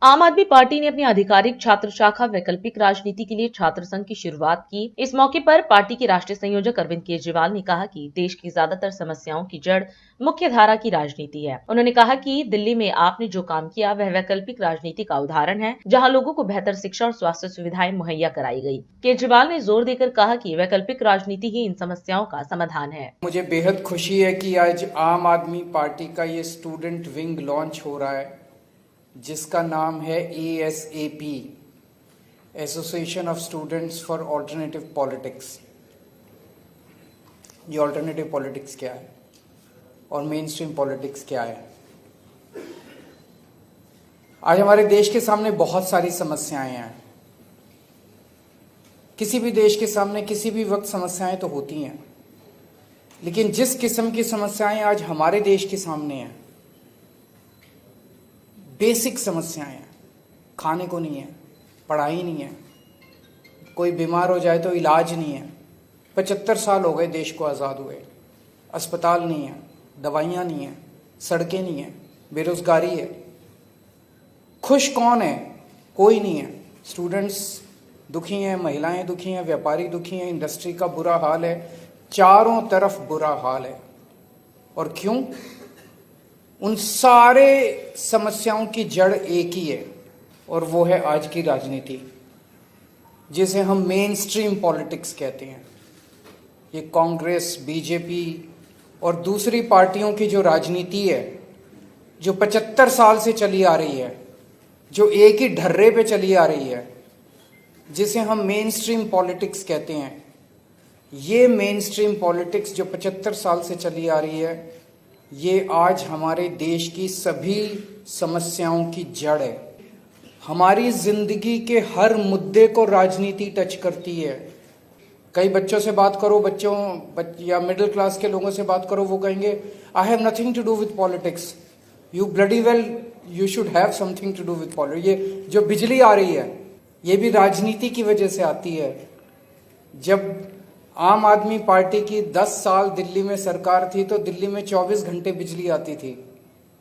आम आदमी पार्टी ने अपनी आधिकारिक छात्र शाखा वैकल्पिक राजनीति के लिए छात्र संघ की शुरुआत की। इस मौके पर पार्टी के राष्ट्रीय संयोजक अरविंद केजरीवाल ने कहा कि देश की ज्यादातर समस्याओं की जड़ मुख्य धारा की राजनीति है। उन्होंने कहा कि दिल्ली में आपने जो काम किया वह वैकल्पिक राजनीति का उदाहरण है, जहां लोगों को बेहतर शिक्षा और स्वास्थ्य सुविधाएं मुहैया कराई गई। केजरीवाल ने जोर देकर कहा कि वैकल्पिक राजनीति ही इन समस्याओं का समाधान है। मुझे बेहद खुशी है कि आज आम आदमी पार्टी का ये स्टूडेंट विंग लॉन्च हो रहा है, जिसका नाम है ASAP, association of students for alternative politics. ये ऑल्टरनेटिव पॉलिटिक्स क्या है और मेन स्ट्रीम पॉलिटिक्स क्या है? आज हमारे देश के सामने बहुत सारी समस्याएं हैं। किसी भी देश के सामने किसी भी वक्त समस्याएं तो होती हैं, लेकिन जिस किस्म की समस्याएं आज हमारे देश के सामने हैं, बेसिक समस्याएं हैं। खाने को नहीं है, पढ़ाई नहीं है, कोई बीमार हो जाए तो इलाज नहीं है। 75 साल हो गए देश को आज़ाद हुए, अस्पताल नहीं है, दवाइयाँ नहीं है, सड़कें नहीं है, बेरोजगारी है। खुश कौन है? कोई नहीं है। स्टूडेंट्स दुखी हैं, महिलाएं दुखी हैं, व्यापारी दुखी हैं, इंडस्ट्री का बुरा हाल है, चारों तरफ बुरा हाल है। और क्यों? उन सारे समस्याओं की जड़ एक ही है, और वो है आज की राजनीति, जिसे हम मेन स्ट्रीम पॉलिटिक्स कहते हैं। ये कांग्रेस, बीजेपी और दूसरी पार्टियों की जो राजनीति है, जो 75 साल से चली आ रही है, जो एक ही ढर्रे पे चली आ रही है, जिसे हम मेन स्ट्रीम पॉलिटिक्स कहते हैं। ये मेन स्ट्रीम पॉलिटिक्स जो 75 साल से चली आ रही है, ये आज हमारे देश की सभी समस्याओं की जड़ है। हमारी जिंदगी के हर मुद्दे को राजनीति टच करती है। कई बच्चों से बात करो, या मिडिल क्लास के लोगों से बात करो, वो कहेंगे I have nothing to do with politics. You bloody well you should have something to do with politics. ये जो बिजली आ रही है, ये भी राजनीति की वजह से आती है। जब आम आदमी पार्टी की 10 साल दिल्ली में सरकार थी तो दिल्ली में 24 घंटे बिजली आती थी।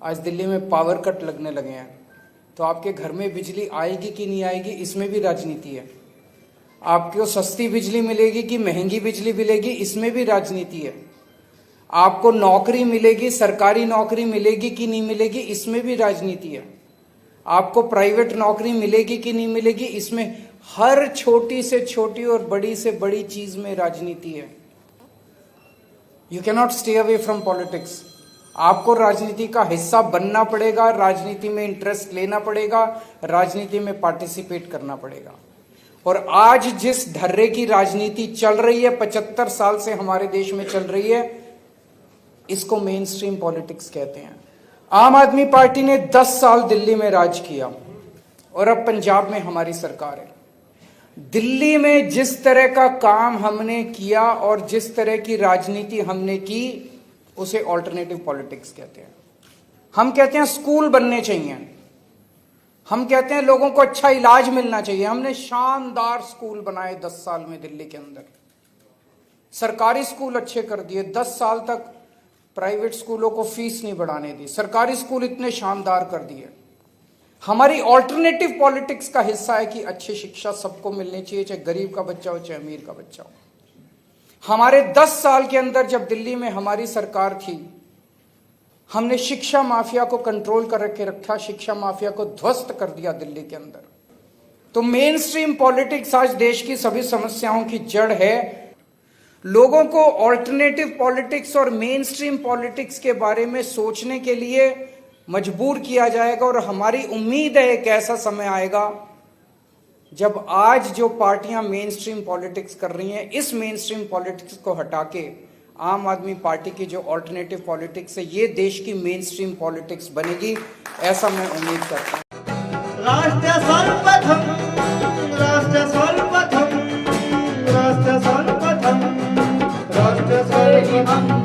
आज दिल्ली में पावर कट लगने लगे हैं, तो आपके घर में बिजली आएगी कि नहीं आएगी, इसमें भी राजनीति है। आपको सस्ती बिजली मिलेगी कि महंगी बिजली मिलेगी, इसमें भी राजनीति है। आपको नौकरी मिलेगी, सरकारी नौकरी मिलेगी कि नहीं मिलेगी, इसमें भी राजनीति है। आपको प्राइवेट नौकरी मिलेगी कि नहीं मिलेगी, इसमें हर छोटी से छोटी और बड़ी से बड़ी चीज में राजनीति है। You can not stay away from politics. आपको राजनीति का हिस्सा बनना पड़ेगा, राजनीति में इंटरेस्ट लेना पड़ेगा, राजनीति में पार्टिसिपेट करना पड़ेगा। और आज जिस ढर्रे की राजनीति चल रही है, 75 साल से हमारे देश में चल रही है, इसको मेन स्ट्रीम पॉलिटिक्स कहते हैं। आम आदमी पार्टी ने 10 साल दिल्ली में राज किया और अब पंजाब में हमारी सरकार है। दिल्ली में जिस तरह का काम हमने किया और जिस तरह की राजनीति हमने की, उसे ऑल्टरनेटिव पॉलिटिक्स कहते हैं। हम कहते हैं स्कूल बनने चाहिए, हम कहते हैं लोगों को अच्छा इलाज मिलना चाहिए। हमने शानदार स्कूल बनाए 10 साल में दिल्ली के अंदर। सरकारी स्कूल अच्छे कर दिए, 10 साल तक प्राइवेट स्कूलों को फीस नहीं बढ़ाने दी, सरकारी स्कूल इतने शानदार कर दिए। हमारी ऑल्टरनेटिव पॉलिटिक्स का हिस्सा है कि अच्छी शिक्षा सबको मिलनी चाहिए, चाहे गरीब का बच्चा हो चाहे अमीर का बच्चा हो। हमारे 10 साल के अंदर जब दिल्ली में हमारी सरकार थी, हमने शिक्षा माफिया को कंट्रोल कर रखा, शिक्षा माफिया को ध्वस्त कर दिया दिल्ली के अंदर। तो मेन स्ट्रीम पॉलिटिक्स आज देश की सभी समस्याओं की जड़ है। लोगों को ऑल्टरनेटिव पॉलिटिक्स और मेन स्ट्रीम पॉलिटिक्स के बारे में सोचने के लिए मजबूर किया जाएगा। और हमारी उम्मीद है एक ऐसा समय आएगा जब आज जो पार्टियां मेन स्ट्रीम पॉलिटिक्स कर रही हैं, इस मेन स्ट्रीम पॉलिटिक्स को हटा के आम आदमी पार्टी की जो ऑल्टरनेटिव पॉलिटिक्स है, ये देश की मेन स्ट्रीम पॉलिटिक्स बनेगी, ऐसा मैं उम्मीद करता हूं। राष्ट्र सर्वप्रथम, राष्ट्र सर्वप्रथम, राष्ट्र सर्वप्रथम, राष्ट्र सर्वप्रथम।